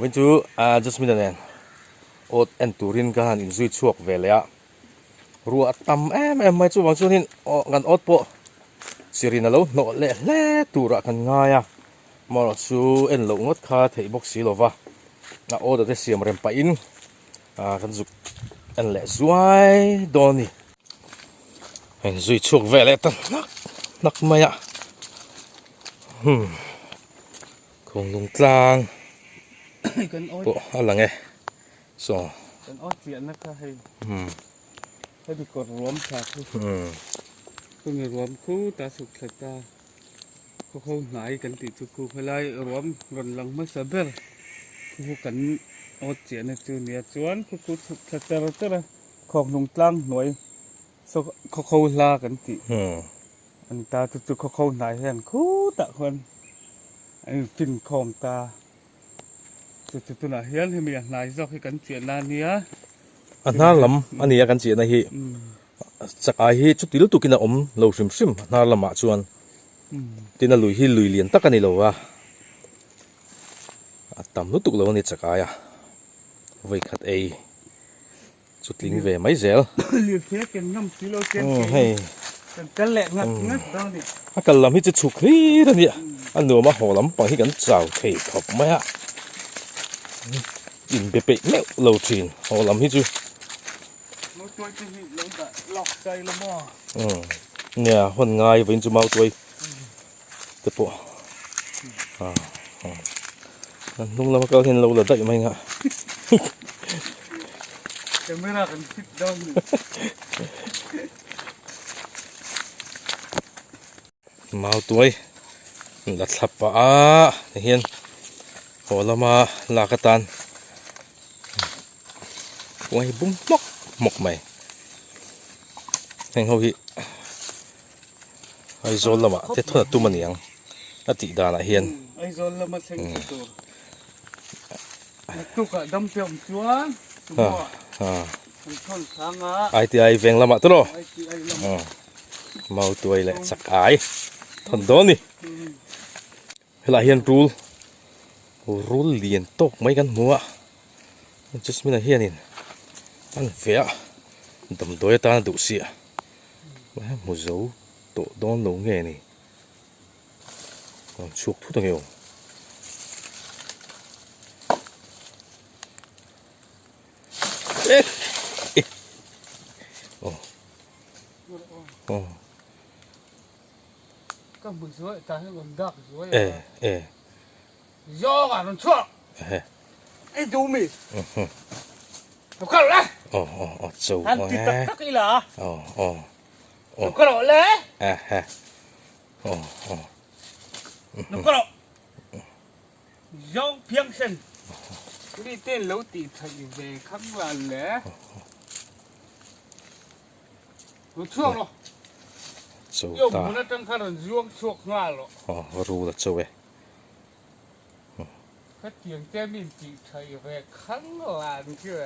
วันจูjustมีนั่นอดเอ็นตูรินกันอินซุยช่วงเวลารัวตั้มไม่จูบางช่วงนี้งานอดปะสิรินแล้วโนเล่ตูระกันง่ายมาจูเอ็นลงอดคาเทยบกสีโลวะน่าอดแต่เสียมเริ่มไปอินกันจุกเอ็นเล่สวยโดนี่เอ็นซุยช่วงเวลาตั้งนักไหมคงลงกลางปะอะไรไงส่งกันออดเสียนะคะให้ดูกดรวมฉากคือรวมคู่ตาสุกสตาเขาหายกันติดสุกูพลายรวมรันลังไม่สบายคู่กันอดเสียในจูเนียจวนคู่สุกสตาร์ตัวละของลงกลางหน่วยเขาลากันติอันตาตุกเขาหายแห่งคู่ตะคนไอ้ฟินของตาจุดตัวน่ะเฮียนให้มีนายจอกให้กันเสียนานเนี้ยอันนั้นลำอันนี้กันเสียนะฮีจากไอ้ฮีจุดที่เราตุกินอมเราชิมน่าละมาชวนที่นั่นลุยเลียนตักกันนี่เราวะตำลุตุกเราเนี่ยจากไอ้ไว้ขัดไอ้จุดลิงเวไม่เซลเลียนเทียกันน้ำกิโลเกนให้กันแหลกงัดตอนนี้กันลำที่จะฉุกรีนั่นเนี่ยอันหนูมาหัวลำปังที่กันเจ้าเทขบไหมอินเป๊ะๆเนี่ยเราจีนหัวลำที่จูเราช่วยจะหิลงแต่หลอกใจละมั่วเนี่ยคนง่ายเป็นจูมาตัวเด็กปะนุ่งแล้วก็เห็นเราเลยได้ไหมฮะจะไม่รักกันคิดดองมาตัวลัดทับปะเห็นหัวเรามาลากตันไว้บุ้งหมกใหม่เห็นเขาพี่ไอ้โซนละมาเท่านั้นตัวมันยังน่าติดดานะเห็นไอ้โซนละมาเซ็งตัวตุกอะดำเปียมชัวร์ไอ้ที่ไอ้เวงละมาตัวมาตัวเลยสักไอ้ทันโดนี่เวลาเห็นรูลเลียนตกไม่กันหัวjust มีอะไรเห็นนี่อันเฟียดำตัวตาดุเสียมูโจโตโดนลงเงี้ยนี่ชุกทุกตัวเงี้ยก็มือสวยตาให้มันดักสวยย่อกันมันชั่วไอ้ดูมิถูกเข้าเลยจูท่านติดตักอีหล่ะถูกเข้าเลยถูกเข้าย่อเพียงเส้นนี่เต้นแล้วตีไทยเวข้างหลังเลยรู้ชั่วหรอจูตาตั้งขนาดย่วงชั่วง่ายหรอรู้แล้วจูก็เตียงแก้มินตีไทยเวข้างหลังเชื่อ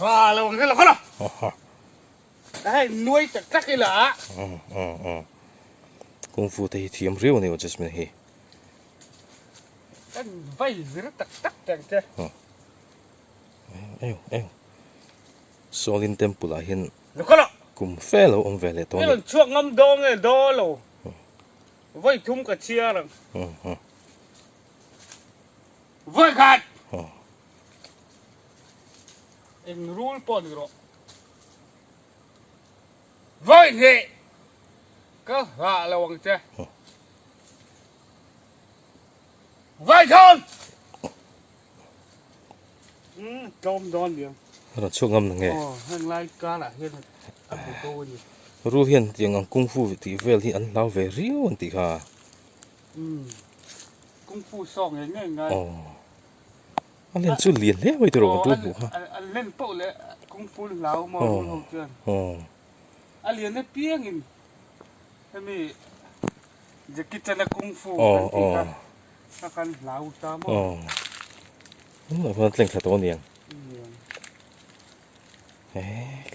ว่าเราเนี่ยเราเข้าได้รวยจากตักอีหล่ะกุงฟูที่เทียมเรียวนี่ว่าจะเป็นเฮกันไว้หรือตักจังเจ้เอ้โซลินเต็มปุลาเห็นแล้วก็กุมเฟลอมเวเลตัวนี้ช่วงน้ำดองเนี่ยดอโลไว้ทุ่มกับเชียร์งไว้ขาดเอ็งรู้ปอนหรอไว้เนี่ยก็หาระวังเจ้ไว้ทนจอมดอนเดียวเราช่วงงำหนึ่งไงแห่งไรกันอ่ะเห็นรู้เห็นยังกุงฟูที่เวลที่อันเราเวรียวอันที่ค่ะกุงฟูสองอย่างไงอันเล่นสุดเลียนเลยไว้ตัวเราดูหัวอันเล่นโป๊ะเลยกุงฟูเหลามาดูหงเจือนอันเลียนเนี่ยเปี้ยงอินถ้ามีจะกินจะนักกุงฟูถ้ากันเหลาตามเราเพิ่งเล่นแค่ตัวเนียง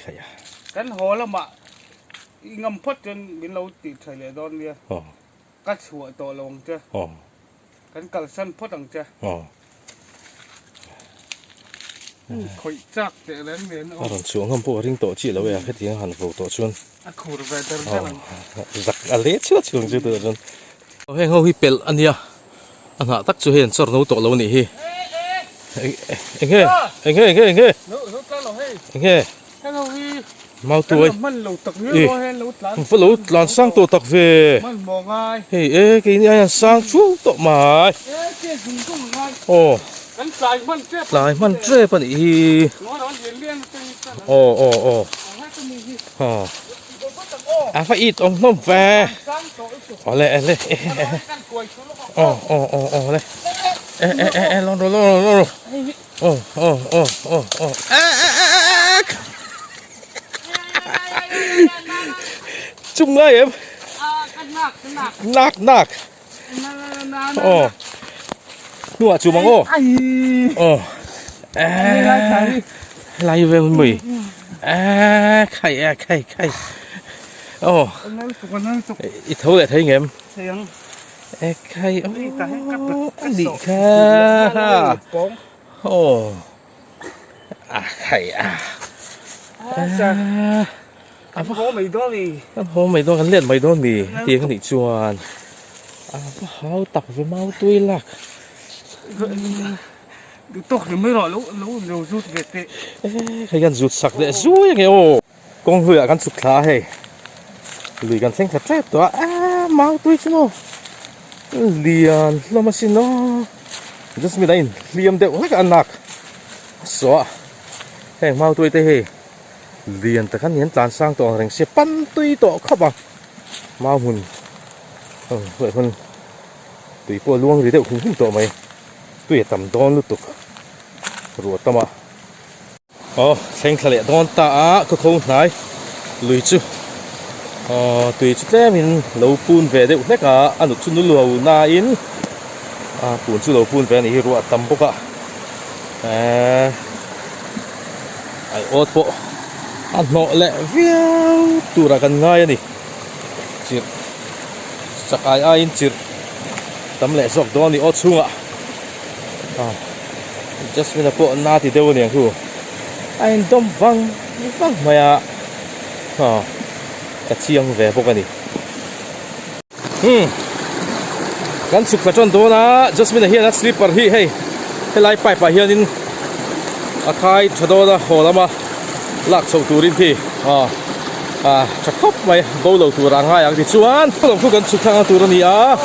ขยะกันหัวละมะงำพัดจนเป็นเราติดเฉลี่ยดอนเดียกัดหัวตัวลงเจ้กันกัดสั้นพัดอังเจ้ ข่อยจักแต่แล้วเหม็น à rồi xuống hôm bữa ring tổ chỉ là về cái tiếng hàn phụ tổ chuan อะขูดไปเติมกัน giặc à lẽ chưa xuống chưa được rồi hay ngô hi pel anh ya anh hạ tắc cho hiện sort nấu tổ lâu nỉ hi anh nghe anh nghe anh nghe anh nghe นู้กันเหรอเฮ้ย anh nghe ให้เราฮี mau tuổi มันหลุดตกเนื้อให้หลุดหลัง phải lú làn sang tổ tắc về มันมองง่าย hey cái này anh sang chú tổ mà เจ๊หุ่นก็ง่าย ồ กันใส่มันเจ็บ lạiมันtrễ phần hi น้อยน้อยเย็นเลี้ยงเป็นกัน ồ ให้ก็มีฮี à phải ít ông nó về สร้างตัวอีก ở lại lên กันกล้วยชุดลูก lên ê lon rồi chung lại em กันหนัก nạc นาน nua chú bằng ô lại về mì khay ít thấu lại thấy em เสียง khay đi kha ป้อง khay อันพ่อไม่ได้เลย anh hôm mày đón liên mày đón mì tiếng thị chuan hao tập với mau tươi lạc ตกยังไม่รอรู้เร็วสุดเด็ด cái gan rụt sặc để rú như thế ô con hửa gan sụt khá hay lùi gan xanh thật chết đó mau tươi chứ nó liền lo mà xin nó just mi đây liam đều hết ăn nạc xóa hey mau tươi tê hey liền từ khán hiến tàn sang tổ thành xe bắn tươi tổ khóc bằng mau hùn vậy hơn tùy po luông thì đều không hùn tổ mày tùy tầm đón lúc tục ruột tao mà xanh khá lẹ đón ta có không này lùi chứ tùy chút thế mình lâu phun về đều hết cả ăn được chút nước lầu na in phun chút lâu phun về này ruột tầm bốc à ai ốt bộ ăn nọ lẹ véo tụ ra gần ngay này chịu chắc ai in chịu tấm lẹ dọc đó thì ốt xuống ạ just when I put na thì đâu nè khu anh đom văng mày à cái chiang về bốc này gan sụp cái chân đó na just when I hear that slipper hi hey lại phải hiện in khai cho đó là hồ lắm à lạc sầu turin thì chắc khóc mày bao lâu tu rang hai thì chuan lòng khu gan sụp thang tu rồi à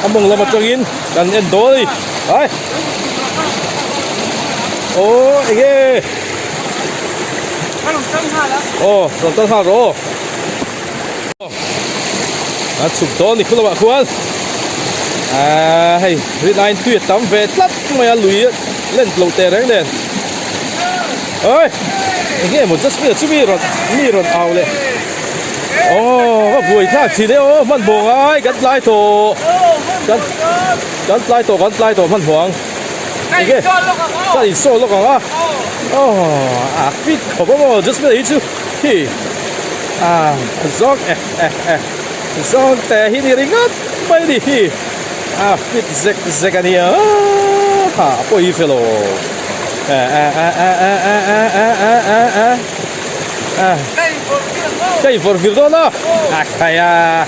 mong làm cho in gan en đôi đấy 이게 rồi tân hà rồi chụp đó thì không là bạn hay việt nam tuyệt tắm về lắm mày lùi lên lầu tè đấy nè ơi cái một rất biết chú mi rồi ao đấy có buổi khác chỉ đấy mình buồn ai gắn lại tổ gắn lại tổ mình hoang 이게 자 있어 올라가 fit 뭐 just me 이주 zog 때 히리링은 빨리 fit zek 아니야 보이 fellow cái for việc đó nó kaya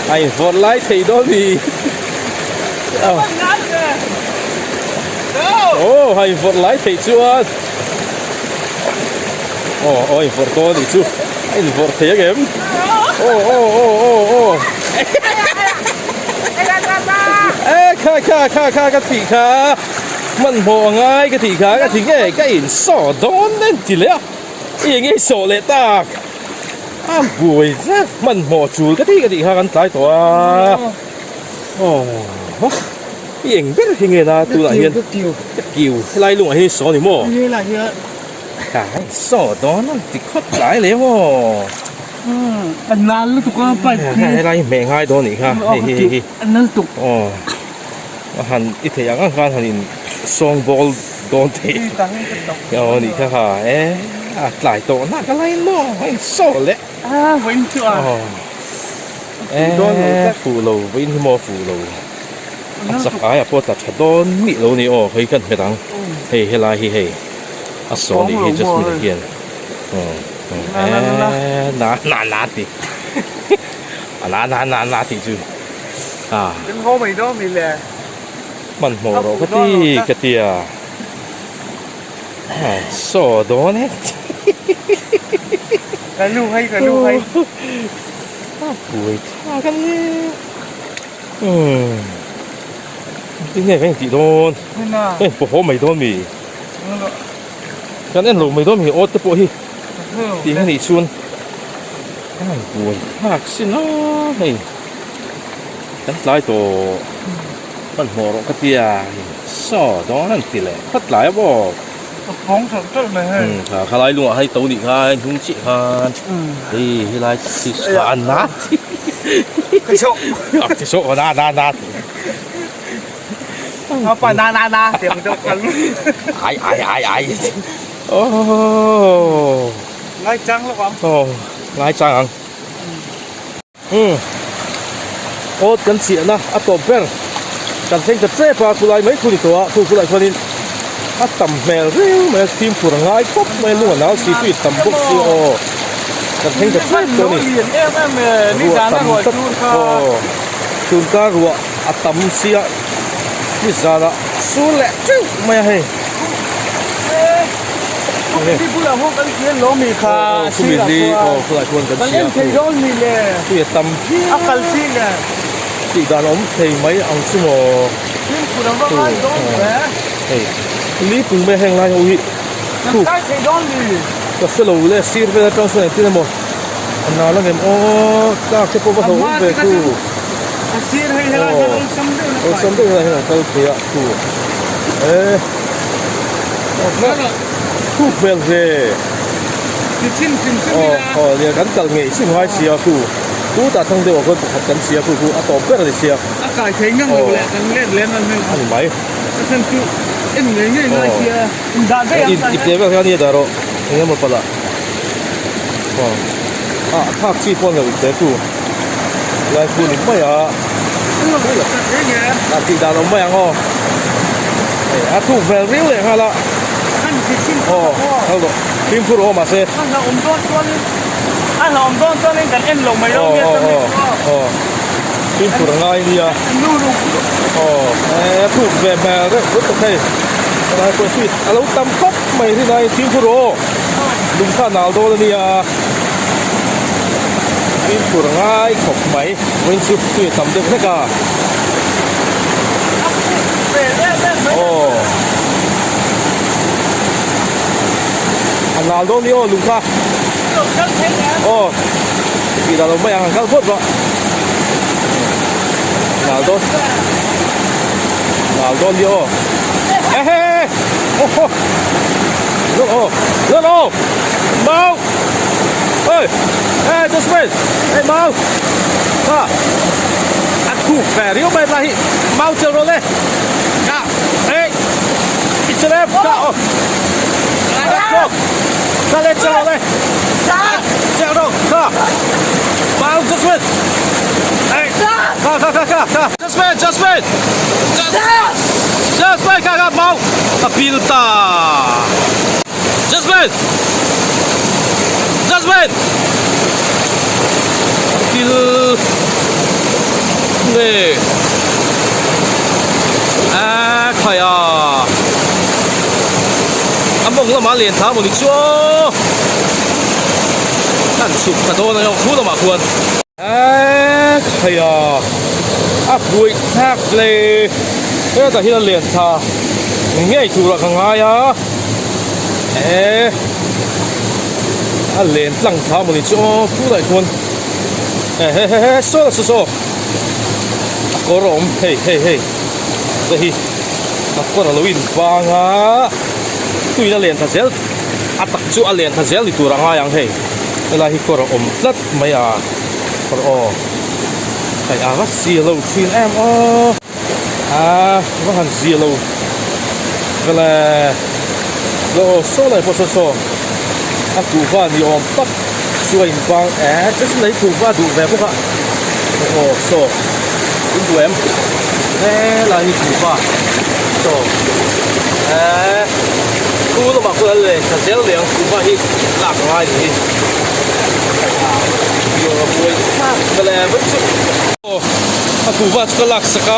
ai for lại thì đó thì hay vượt lái thì chưa ôi vượt to thì chưa anh vượt thế kìa cái thị khá mình bỏ ngay cái thị khá cái thị cái in sỏ đón lên thì lẽ cái sỏ lệ ta buổi ra mình bỏ chuối cái thị khá gắn tay to hiện biết thì người ta tu lại hiện kiều lại luôn hay sổ thì mò như là như cái sổ đó nó thì khóc lại lấy mò anh nan lúc có phải hay lại mẹ hai đó nhỉ ha anh nan tục hẳn ít thời gian ăn hẳn song ball đón thế nhỉ ha lại tổ nó cái lại mò hay sổ lẽ vẫn chưa phù lầu với mò phù lầu sắc ai à, bữa ta chặt đón mì lâu này thấy cần phải đắng, hey lai hey à số này thì just mình hiện nà thì nà thì chứ à Đừng hô mày đó mày lè mình mồ rồi cái tia số đó nè cái lưu hay Ui, cái này cái này cái gì đó nên là cái bộ mày đó mì cái này lùm mày đó mì ớt cái bộ hi thì cái này xuân ui xin nó này cái lại tổ mình mồ rồi cái tia số đó là tỷ lệ phát lại bộ phóng sản xuất mày hay khai lại luôn hay tàu đi khai không chị khai đi lại thì ăn nát cái số cái số nát nó phải na tiền cho cần ai oh ngay trắng lắm không oh ngay trắng ô cần chuyện na à tổ bèn cần thấy cái chế pa kulai mấy kuli toa kulai kulin à tầm mèo riu mèo phim phù ngay cốc mèo luôn nào xí tụi tầm bốc xí ô cần thấy cái chếตัวนี้นี่จานละหัวจูนก็รัวà tầm xí àนี่จานละสู้แหละจิ้วไม่ให้ที่พูดแล้วพวกกันเขียนล้มีค่า คุณมีดีโอ้คุณหลายคนกัน มัน เชี เล่ ย น ร์ เพลงย้อนมีเลย ที่ตำ อักลซีเนี่ย ที่ด้านอมเพลงไหมอังสุโม ที่พูดแล้วว่าไอ้ย้อนแหว เฮ้ยนี่ปึงไม่แห้งไรโอ้ย ถูกได้เพลงย้อนมี ก็สโลว์เลยซีร์ไปแล้วต้องส่วนที่นั่นหมดอันนั้นแล้วเนี่ยโอ้ก้าวเช็คปุ๊บเขาไปกู ซีให้ให้เราจะซ้ำด้วยนะ โอ้ซ้ำด้วยอะไรเนี่ยเขาเสียกูกูเบลเซ่ ที่ชิ้น哦นี่นะ 哦，你咁就藝先開始啊，估打通啲話佢學緊試啊，啊當邊嚟試啊， อากาศเขียนยังเลยแหละกันเล่นนั่นเอง 唔係， ฉันคือเอ็นเงี้ยเงี้ยเชียร์ด่าได้ยังไง อีเดียวก็แค่นี้แต่เราอย่างเงี้ยมันปะละอ๋ออ่ะภาคที่พวกเราเด็กกูลายกูนี่ไม่อ่ะ เนี่ย อ่ะที่ดาวเราไม่อ่ะอ๋ออ่ะถูกแวร์ริ้วเลยฮะละ ท่านที่ชิ้น อ๋อเอาละพิมพ์พูดออกมาเซ่ ท่านเราอมต้นนี้ท่านเราอมต้นนี้กันเอ็นลงไม่ล อ๋ ง อ เนี่ย อ๋อ จะ อ๋ ไม่ ออ๋อพิมพ์พูดง่ายดีอ่ะ ดู อ๋อถูกแวร์มาเรื่องรถตะไคร้อะไรคนที่เราตำครบไม่ที่ไหนพิมพ์พูดออกลุงข้าหนาวโดนนี่อ่ะพิมพ์พูดง่ายขบไหมวันศุกร์ที่ทำเด็กนักอ่ะ โอ้อันนั้นตรงนี้โอ้ลุงค่ะโอ้ที่เราไม่อยากเข้าพูดว่านาโดนี่โอ้เฮ้โอ้โหโอ้โหเมาเฮ้ยจัสมินเฮ้ยเมาค่ะอัดคู่แฝงไม่เป็นไรเมาเจอเลยค่ะเฮ้ยอิจฉาค่ะโอ้ค่ะเล่นเจอเลยเจอเลยค่ะเมาจัสมินเฮ้ยค่ะจัสมินค่ะเมาอะพิลตาจัสมินพิลนี่ใครอ่ะอันมงละมาเรียนท้ามันดิชัวท่านสุขกระโดดนะคู่ละมาควรใครอ่ะอัพดุยแทบเลยแต่ที่เราเรียนท้าง่ายถูกหลักง่ายอ่ะอันเรียนตั้งท้ามันดิชัวคู่ละควรโซ่โซ่ก็ร้องเฮ้ยjadi aku nak lawin bangga tu ina lian thazel atak chu alian thazel itu ranga yang hei elahi kor lat maya kor o kai awas si lo thin em o wahan si lo vela lo so lai po so aku va ni om tak suai bang just lấy tu va du ve po ka o so du em là như củ quả rồi กูต้องมาคนเลยแต่เสียเหลียงกูว่าที่หลากหลายดีอยู่กับมวยมากไปแล้วไม่สุดโอ้ถ้ากูว่าก็หลักสัก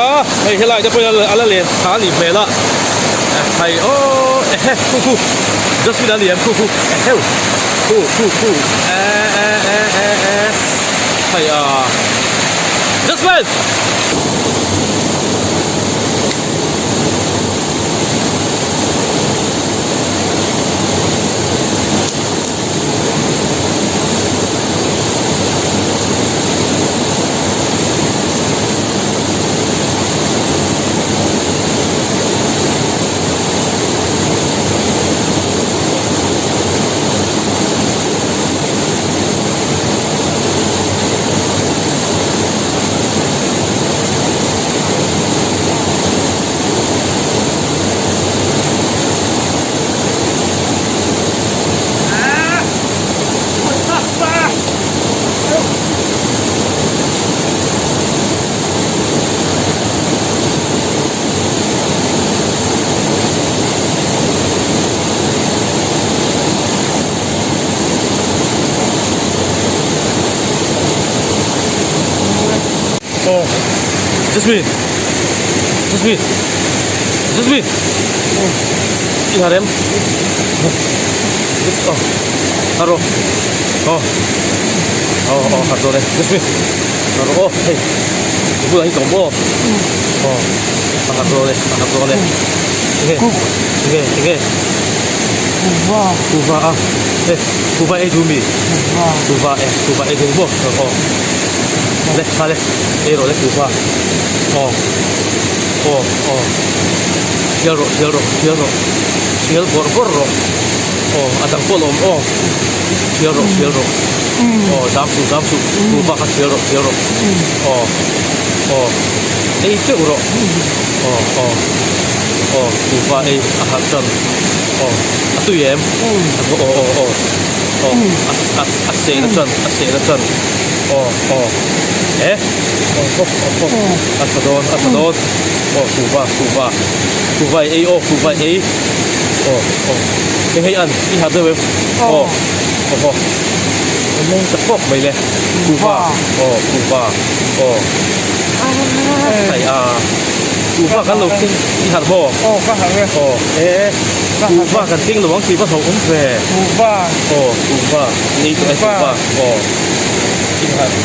ไอ้เฮลัยจะไปอะไรเลยฐานอีกเมล่ะไอ้โอ้คู่จะสุดอะไรคู่คู่ไอ้just wait Jasmine. Iharem. Oh, haro. Haro deh. Jasmine. Haro. Oh, hey. Ibu lagi tombo. Oh, haro deh. Oke. Kuva ah. Kuva dumi. Kuva dumbo. Oh. Vale, ero de Cuba. Cielo borborro. Adang polom. Cielo. Damsu. Cuba kan cielo. Euro. Cuba ahasan. Atu yem. Asena chan. Atadon. Cuba. Cuba A. Cái an đi hạt rồi Nông tập bốc mày nè Cuba. Thầy Cuba kan lục đi hạt bò. Các hạt nghe. Cuba kan ting lục chỉ bắt hậu cũng về. Cuba. Ni tụi Cuba.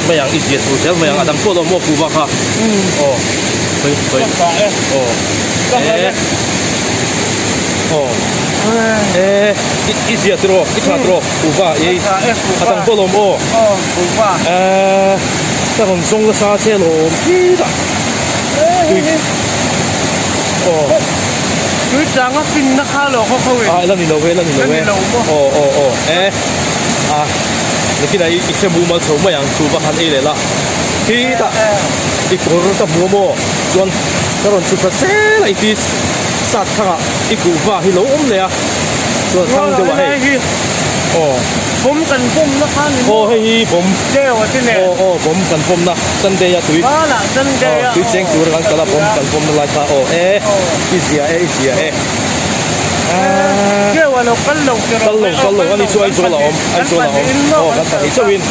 Mày ăn ít gì thôi, chứ mày ăn ăn phố đâu mua Cuba ha. Ít gì rồi, ít hạt rồi, Cuba. Ăn phố đâu mua. Cuba. Cái con sông cái xa xe lồm đi đó. Cứ chẳng có pin nó khá lỗ không vậy. Lần này lâu về. Cái này ít xem mua mà số mày ăn Cuba han ấy là. Khi ta ít có rồi ta mua chọn cái con chụp xe lại thì sát thằng ít Cuba thì lâu ôm này chọn thằng cho vậy.ผมกันพุ่มนะคะนี่ heyผม เจ้าที่เนี่ย ผมกันผมนะจันเดียตุย ว่าละจันเดีย ตุยเจงตัวกันกะละผมกันผมนั่นแหละค่ะอีเสียเจ้าว่าเรากันลงจะ กันลงอันนี้ช่วยเราอันช่วยเรากันตัดเจ้าวิน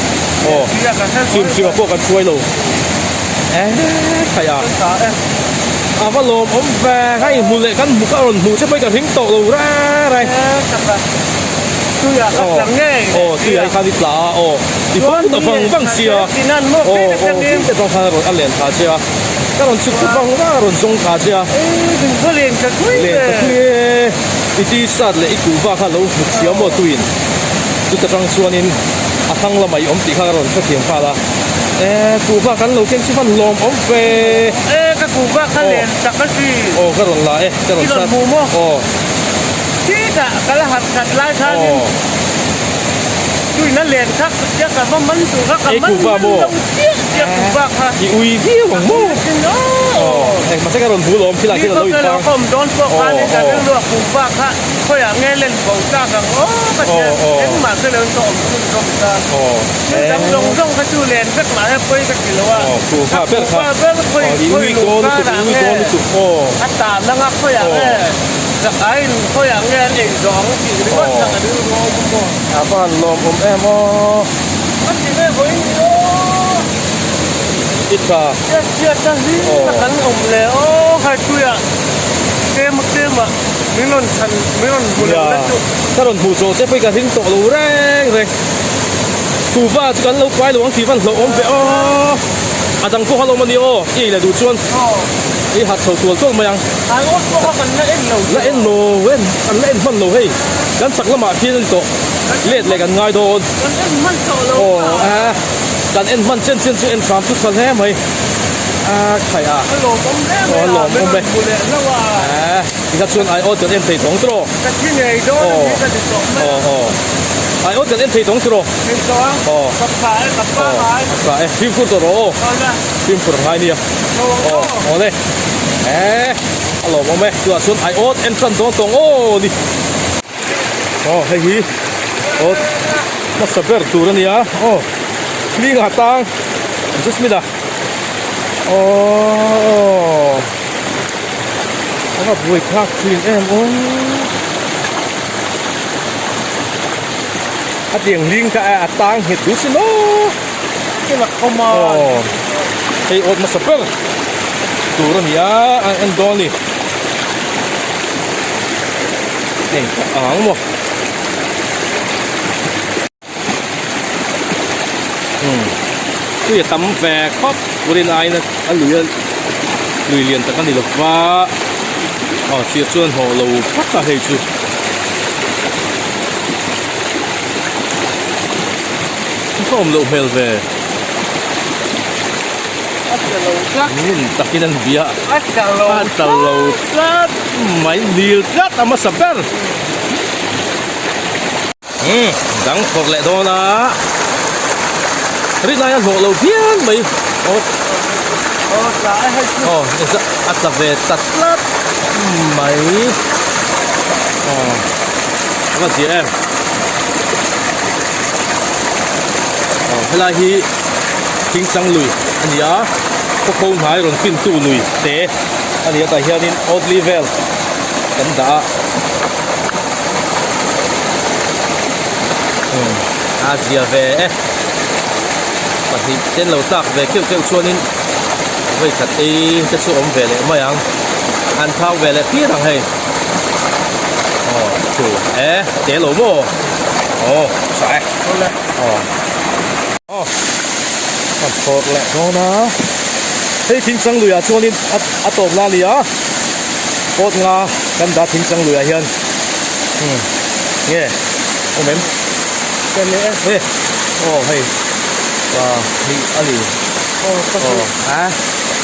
ชิมพวกกันช่วยเราใครว่าลมอมแฝงให้หมูเละกันหมูก็อ่อนหมูใช่ไหมกันทิ้งโตเราอะไรคืออยากจังไงคือไอ้ข้าวที่ปลาที่บ้านตัวฟังเสียที่นั่นมั่วที่ต้องทำอันเลี้ยงขาเสียก็เราชุดฟังว่าเราส่งขาเสียถึงก็เลี้ยงจะคุยที่สัตว์เลยอีกูว่าข้าเราหมุกเสียหมดตุยนจุดจะต้องชวนนินทั้งละไม่อมตีข้าเราก็เสียงข้าละกูว่ากันเราเก่งชิฟันลมอมเฟก็กูว่าข้าเลี้ยงจักรจีก็หล่นละก็หล่นสัตว์ที่กะกะละหัดกัดลายท่านด้วยนั่นเรียนคักจะกับว่ามันถูกคักกับมันเจี๊ยบกูว่าค่ะอีอุยที่หวังโม่มาใช้การหล่นหูลมที่ไรที่เราอีกฟังผมโดนพวกพานี่จะเรื่องเรื่องกูว่าค่ะเขาอยากเงี้ยเล่นของจ้ากันก็จะเห็นหมากก็เลยต้องขึ้นตรงจ้าจังลงต้องก็จูเรียนสักหลายปีก็กี่แล้วว่ากูว่าเพื่อนครับอีอุยโดนสุดอัตตาแล้วงับเขาอยาก จากไอ้เขาอย่างเงี้ยเองสองสี่หรือว่าจากอะไรรู้มั้ง บ้านลมอมแอมอ๋อ มันจะไม่ไหวโอ้ อีกค่ะ เชื่อจังที่นักขันอมแล้วใครช่วยอ่ะเกมอ่ะไม่นอนทันไม่นอนบุญ อย่า แล้วจุด ถ้าโดนผู้โจเจ็บไปกันทิ้งตกลูแรงเลยผู้ว่าจะกันเราไปหลวงที่วันเราอมไปอ๋ออาจารย์พวกเขาลงมาดีโออีเลยดูชวน อ๋อ อีหัดเสาตัวต้นมายัง ไอ้โอ๊ตพวกมันน่าเอ็นเรา และเอ็นโนเว้นอันเล่นมันโนเฮ้ยกันสักละหมาดเพี้ยนโตเล่นอะไรกันง่ายโดน มันเอ็นมันโตเรา โอ้กันเอ็นมันเช่นจุเอ็นสามทุกคนแท้ไหมใครฮัลโหลผมแน่ไม่บุญแล้วว่า ที่เขาชวนไอโอจนเอ็นตีสองตร แต่ที่ไหนโดนมีแต่สองไม่ ไอโอจนเอ็นตีสองตร เป็นสองกับขายกับป้าขาย ใช่พิมพ์คุณตัวโร เอาละ พิมพ์คุณไงเนี่ย โอ้โห โอ้เลยฮัลโหลมั้งไหมตัวชวนไอโอเอ็นสันตรงโอ้ดิเฮ้ยโอ้มาสเปอร์ตัวนี้อ่ะนี่งาตังจุดมิดาแล้วบุยคักคลีนอัดยังลิงกับอัดตังเห็ดดูสิโน่ที่มาเข้ามา ไอโอดมาสเปอร์ตัวนี้อ่ะอันโดนี่นี่หมดคืออย่าตำแฝกครับบริเวณไอ้นะอันลุยเรียนแต่กันดีหรอกว่าเสียส่วนหัวเราพักกะเฮจูก็อมโลเฮลเวนี่ตักินันเบียอัตโลกัดไม่ดีกัดอามาสับเปอร์ดังพอเละโดนะรีนายหัวเราเพี้ยนไปสายให้ นี่จะอัตเวตัดลัดไหมก็เสียเวลาฮีทิ้งสังลุยอันนี้พวกเขาหายรอนขึ้นตู้ลุยเตะอันนี้แต่เฮียนี่ออดลีเวลกันด่าอาเจียเวที่เต้นเราตักเวเกี่ยวชวนนี้ไว้ขัดตีจะช่วยอมเวเลยไม่ยังอันเท้าเวเลยพี่ทางให้ถูกเจ๊หลงโม่ใส่มันโคตรแหละน้องนะเฮ้ยทิ้งสังเหลือช่วงนี้อัตโตมลาลีอ่ะโคตรงากันดาทิ้งสังเหลือเฮียนเนี่ยโอ้เมนเป็นเลยเฮ้ยเฮ้ยว่านี่อะไร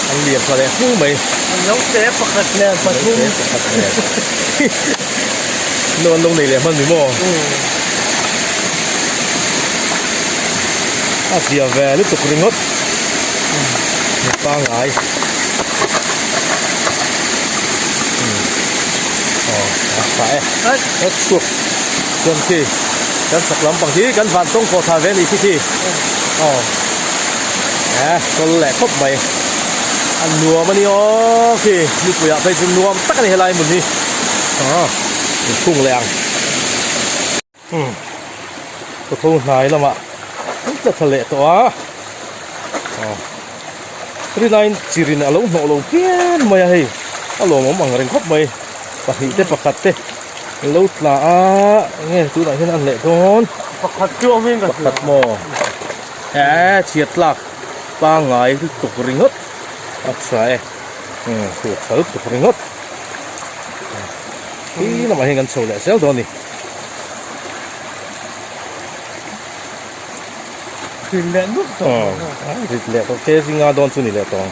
อันเรียบอะไรคู่ไหมน้องเจ๊ปกติเนี่ยปทุมนอนลงในเหลี่ยมมันหรือโม่เสียแวร์หรือตกริงดฟังไงสายสุกจนที่กันสักลำบางทีกันผ่านต้องโคทาเวลีที่ก็แหลกครบไปอันนัวมันนี่โอเคนี่กูอยากไปจิ้มนัวตักอะไรอะไรหมดนี่พุ่งแรงก็พุ่งไหนแล้วมะจะทะเลตัวรีนายจีรินอารมณ์หนอลงเพี้ยนมาให้อารมณ์มันเร่งครบไปปะหิเตปะกัดเตลุตละเนี่ยตัวไหนที่นั่นแหละทุนปกติจ้วงวิ่งกัน ปะกัดโมเฉียดหลักปางไงที่ตกริงดอักษรถูกตกริงดที่เรามาเห็นกันโซ่แหละเซลตัวนี้ขึ้นแรงนุ๊กริดแหละโอเคสิงาโดนสุนี่แหละตัว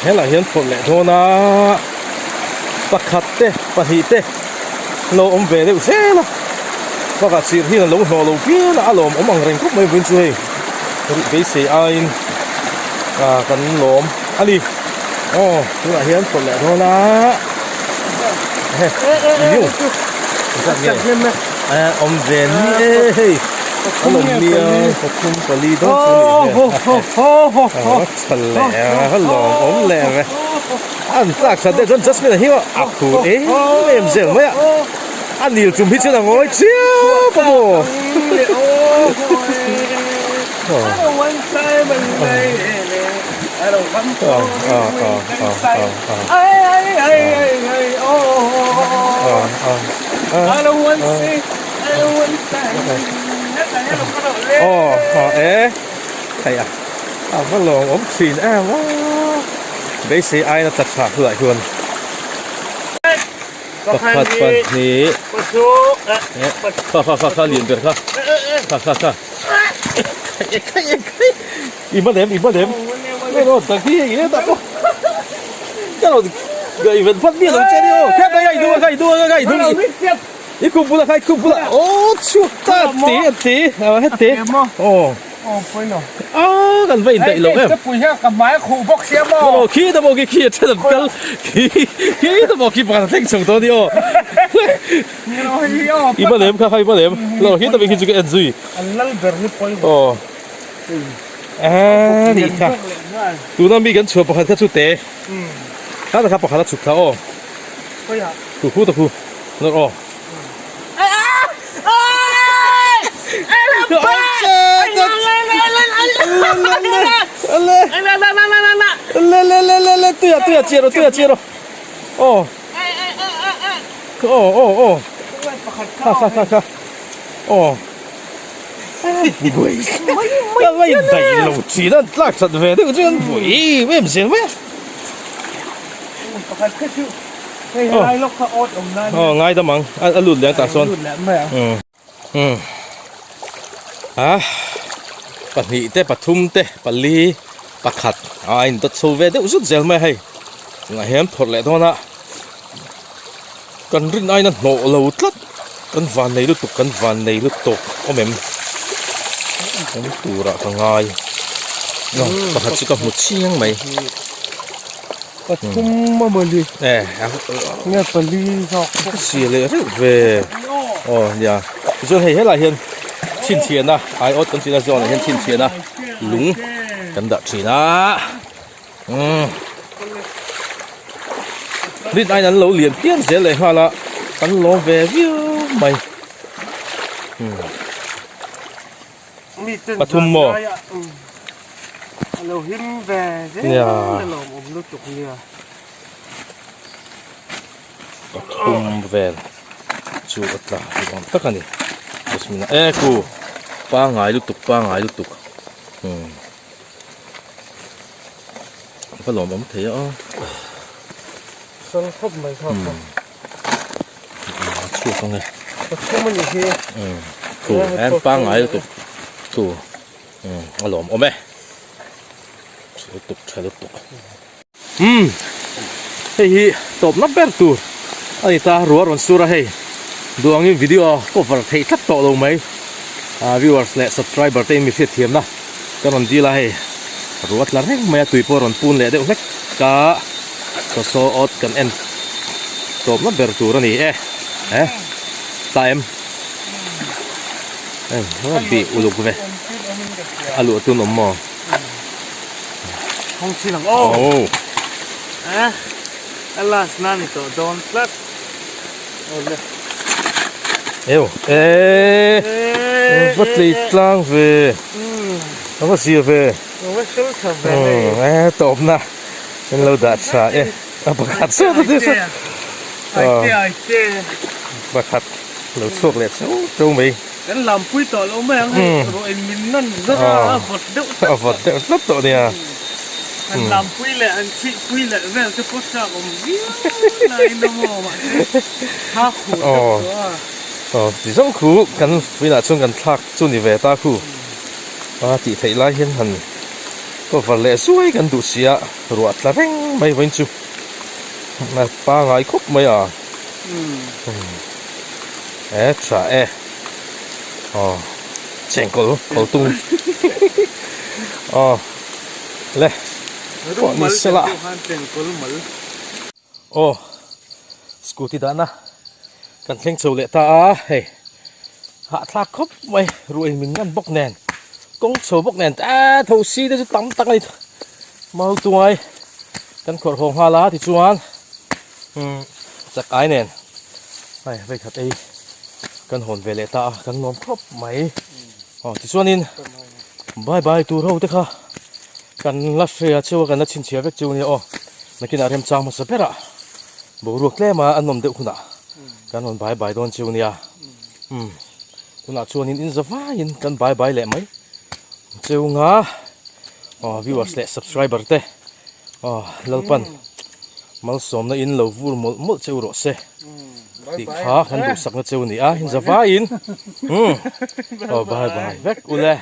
เห็นหลังเห็นผลแหละตัวนะปะกัดเตปะหิเตเราอมเวเลยเซ่ละปะกัดสิที่นั่นเราหัวเราเพี้ยนอารมณ์มันเร่งครบไม่เป็นช่วยไปเสียอินกันหลอมอันนี้ตัวไหนเห็นผลแหละตัวนะยุ่งจังเนี่ยอมเวนอารมณ์เลี้ยงขอบคุณกอลีต้องช่วยเนี่ยทะเลหลอมอมแหลมไหม anh lạc sẵn để dân Jasmine hiểu áp thủ ấy em dẻo mấy ạ anh nhiều chùm hít trên là ngồi chiếu bố bố I don't want Simon I don't want I don't want Simon ế thầy à phát lồng ống xìn em quá bây giờ ai nó tật sạc lại luôn phát ní khá liền được khá im mất đếm nó tặng khi gì đấy tao cái nó gầy vẫn phát điên lắm chết đi ô khép đây gầy đua đi cùng bula ô chuột ta tí hết tí ô gần vậy đậy lắm em cầm máy khu bóc xe mò ô khi tao bảo cái kia chết rồi khi tao bảo cái bàn thanh sông to đi ô im mất đếm rồi khi tao bị cái cái gì ô đi cả tu nó bị cái chuột bọc hết chút té他那他不看他出口哦，可以啊，酷，那哦。来，对呀，接着，哦，看，哦，喂，那喂地路住得拉實về都真喂，咩唔成咩？ngay lúc họ ốt ông nan ngay đó măng, lụt lẹ tạ son, bắt nhị té, bắt thum té, bắt ly, bắt khát, anh tất sâu về đấy, rất dễ mà hay, ngay hem thọt lẹ thôi nè, cần rin ai nó nổ lâu lắm, cần van này lúc tục, ôm em, em tù ra thằng ngay, nó, bắt khát chỉ có một chiếng mày. bắt thum mà đi nè nghe phần đi cho xì lệ rất về nhà rồi hay hết là hiện chín tiền à ai ốt con chỉ là do này hiện chín tiền à lúng cần đợi chỉ na đi ai nắn lâu liền tiên sẽ lại hoa là cắn ló về view mày bắt thum mò lâu him về thế lâu ôm lúc chụp như thum về chú ất là tất cả này Bismillah cô ba ngày lúc tục phải làm ấm thế á sao không mày sao chua không này không mình gì cô em ba ngày lúc tục cô làm ấm ấy 잘 뒀다. 헤이, top na bertu. Ani ta ruar on sura hey. Duangin video cover thei thap to lo mai. Viewers le subscriber te mi fit thiam na. Kanon di la hey. Ruat la reng mai tui por on pun le de mek ka so so ot kan en. Top na bertu ra ni time. Nó bị uluk ve. Alu tu nom mo. không chỉ là ô Allah nani to don plat ole eo bắt lấy lang về nó có gì về nó sẽ trở về top na nên lâu đã xa bắt khát sao thế ai bắt khát lâu suốt lẹ sao trâu mày cái làm quý tỏi lâu mấy anh rồi mình năn rất là vật đậu rất tội nè anh làm quý lệ anh chị quý lệ về cái post ra của mình này nó mò mà ha khổ chỉ sống khổ cần vì là chung cần thắc chung đi về ta khổ chỉ thấy lại hiện hành có vật lệ suy cần đủ xía ruột là reng mấy vấn chú mà ba ngày khóc mấy trả chèn cổ tung lẹ bọn mình sẽ lại scooty đã na cần khen sầu lệ ta hey hạ thác khóc mày rồi mình ngăn bóc nền công sầu bóc nền thầu xi đấy tắm tắc này mau tuổi กันขวดหงฮาลาที่ชวนจากไอ้เนี่ยไปขัดไอ้กันหอนเวเลตากันนอนครบไหมอ๋อที่ชวนนินบายบายตัวเราเถอะค่ะกันลัดเสียเชื่อกันนัดชินเชียเวกจูเนี่ยอ๋อนักกินอะไรมจางมาสเปร่าบุรุษเล่มาอันนมเด็กคุณน่ะกันนอนบายบายโดนจูเนี่ยคุณน่ะชวนนินอินสบายกันบายบายเละไหมจูงอ่ะอ๋อ viewers และ subscriber เต้อ๋อเล่าปันmal som na in lo vur mol cheu ro se ti kha khan du sak na cheu ni a hin zawa in oh bye bye vek ule